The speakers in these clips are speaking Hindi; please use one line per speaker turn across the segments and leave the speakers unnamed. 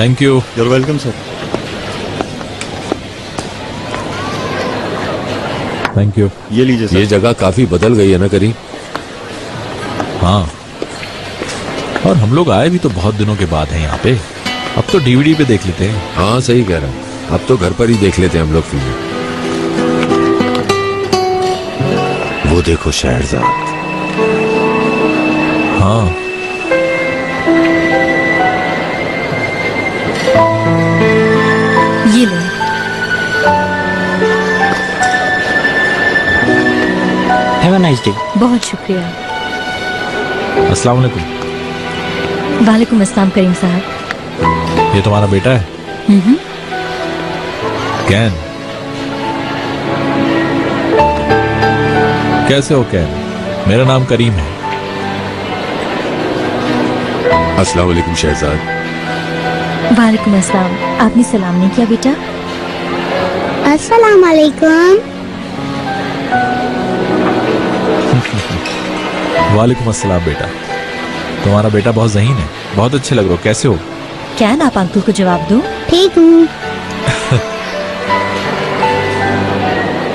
Thank you.
You're welcome sir.
Thank you.
ये लीजिए सर।
ये जगह काफी बदल गई है ना करीम?
हाँ, और हम लोग आए भी तो बहुत दिनों के बाद हैं यहाँ पे। अब तो डीवीडी पे देख लेते हैं।
हाँ सही कह रहा हूँ, अब तो घर पर ही देख लेते हैं हम लोग फिल्म। वो देखो शहरजाद।
हाँ,
ये लो।
Have a nice day.
बहुत शुक्रिया।
अस्सलाम वालेकुम।
वालेकुम अस्सलाम करीम साहब।
ये तुम्हारा बेटा है? कैन। कैसे हो कैन? मेरा नाम करीम है।
अस्सलाम वालेकुम शहरजाद।
वालेकुम अस्सलाम। आपने सलाम नहीं किया बेटा?
अस्सलाम वालेकुम।
वालेकुम अस्सलाम बेटा। तुम्हारा बेटा बहुत ज़हीन है, बहुत अच्छे लग रहे हो। कैसे हो?
कैन, आप अंकल को जवाब दो।
ठीक हूँ।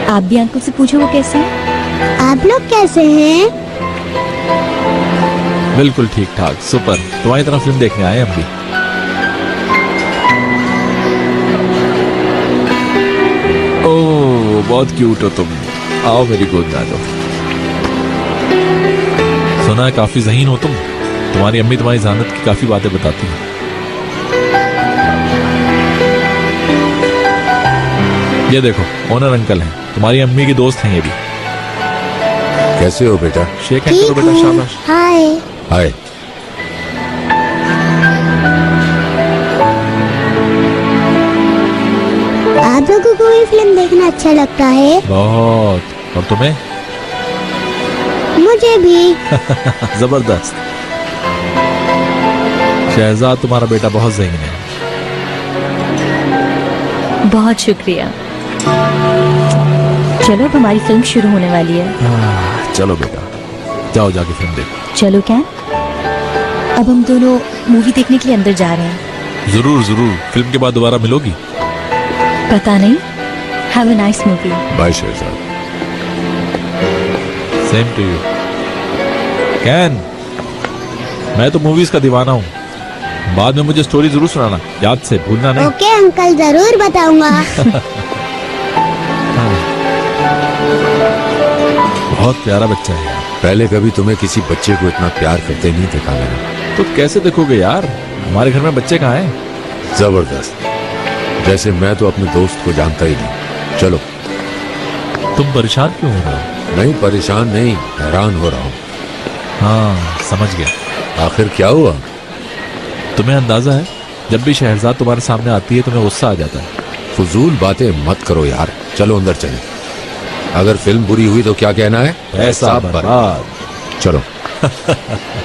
आप भी अंकल से पूछो वो कैसे हैं।
आप लोग कैसे हैं?
बिल्कुल ठीक ठाक, सुपर। तुम्हारी तरह फिल्म देखने आए हम भी। ओह, बहुत क्यूट हो तुम। आओ मेरी गोद में आ जाओ। सुना है काफी ज़हीन हो तुम। तुम्हारी अम्मी तुम्हारी ज़हानत की काफी बातें बताती हैं। ये देखो, ओनर अंकल हैं, तुम्हारी अम्मी की दोस्त हैं ये भी।
कैसे हो बेटा?
शेक हैंड करो बेटा, शाबाश।
हाय।
हाय।
आप लोगों को भी फिल्म देखना अच्छा लगता है?
बहुत। और तुम्हें?
मुझे भी।
जबरदस्त। शहजाद, तुम्हारा बेटा बहुत ज़हीन है।
बहुत शुक्रिया। चलो, अब हमारी फिल्म शुरू होने वाली है।
चलो बेटा, जाओ जाके फिल्म देखो।
चलो कैन, अब हम दोनों मूवी देखने के लिए अंदर जा रहे हैं।
जरूर जरूर। फिल्म के बाद दोबारा मिलोगी?
पता नहीं। Have a nice movie.
Bye Shahzad.
Same to you. Can, मैं तो मूवीज का दीवाना हूँ। बाद में मुझे स्टोरी जरूर सुनाना, याद से भूलना नहीं।
ओके अंकल, जरूर बताऊंगा।
बहुत प्यारा बच्चा है यार।
पहले कभी तुम्हें किसी बच्चे को इतना प्यार करते नहीं देखा मैंने।
तो कैसे देखोगे यार, हमारे घर में बच्चे कहाँ हैं?
जबरदस्त। जैसे मैं तो अपने दोस्त को जानता ही नहीं। चलो।
तुम परेशान क्यों हो रहे हो?
नहीं परेशान नहीं, हैरान हो रहा हूँ।
हाँ, समझ गया।
आखिर क्या हुआ?
तुम्हें अंदाजा है, जब भी शहरजाद तुम्हारे सामने आती है तुम्हें गुस्सा आ जाता है।
फजूल बातें मत करो यार, चलो अंदर चलें। अगर फिल्म बुरी हुई तो क्या कहना है?
ऐसा बर्बाद।
चलो।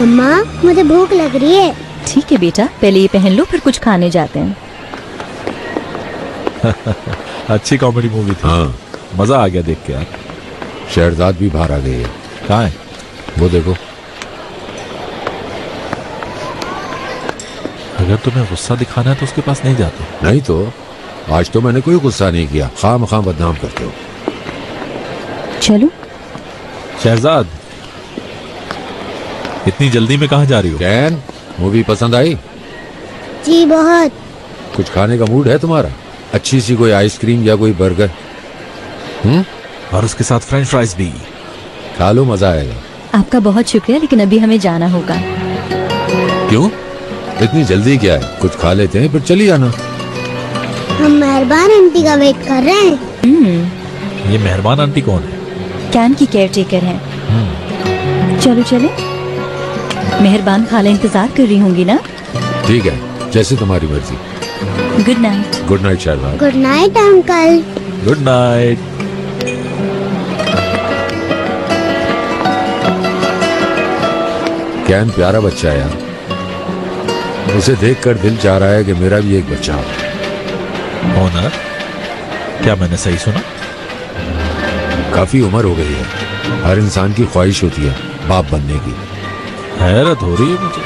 मम्मा, मुझे भूख लग रही है।
ठीक है बेटा, पहले ये पहन लो, फिर कुछ खाने जाते हैं।
अच्छी कॉमेडी मूवी थी।
हाँ,
मजा आ गया देख के यार।
शहरजाद भी बाहर आ गई है।
कहाँ है?
वो देखो।
अगर तुम्हें गुस्सा दिखाना है तो उसके पास नहीं जाते।
नहीं तो आज तो मैंने कोई गुस्सा नहीं किया। खाम बदनाम करते हो।
चलो।
शहजाद, इतनी जल्दी में कहाँ जा रही हो?
कैन, मूवी पसंद आई?
जी बहुत।
कुछ खाने का मूड है तुम्हारा? अच्छी सी कोई आइसक्रीम या कोई बर्गर?
और उसके साथ फ्रेंच फ्राइज भी।
खा लो, मजा आएगा।
आपका बहुत शुक्रिया, लेकिन अभी हमें जाना होगा।
क्यों? इतनी जल्दी क्या है? कुछ खा लेते हैं फिर चली जाना।
हम मेहरबान आंटी का वेट कर रहे हैं।
ये मेहरबान आंटी कौन है?
कैन की केयर टेकर हैं। चलो चले। मेहरबान खाला इंतजार कर रही होंगी ना?
ठीक है, जैसे तुम्हारी मर्जी।
Good night.
Good night Shahrzad.
Good night uncle.
Good night.
Can प्यारा बच्चा है यार। उसे देखकर दिल चाह रहा है कि मेरा भी एक बच्चा हो।
ओनर, क्या मैंने सही सुना?
काफी उम्र हो गई है, हर इंसान की ख्वाहिश होती है बाप बनने की।
हैरत हो रही है मुझे।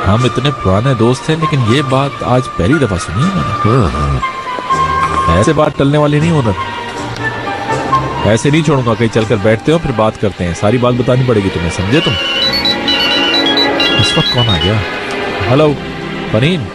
हम इतने पुराने दोस्त हैं, लेकिन ये बात आज पहली दफा सुनी है मैंने। ऐसे बात टलने वाली नहीं होना। ऐसे नहीं छोड़ूंगा, कहीं चलकर बैठते हो फिर बात करते हैं। सारी बात बतानी पड़ेगी तुम्हें, समझे तुम? इस वक्त कौन आ गया? हेलो फरीन।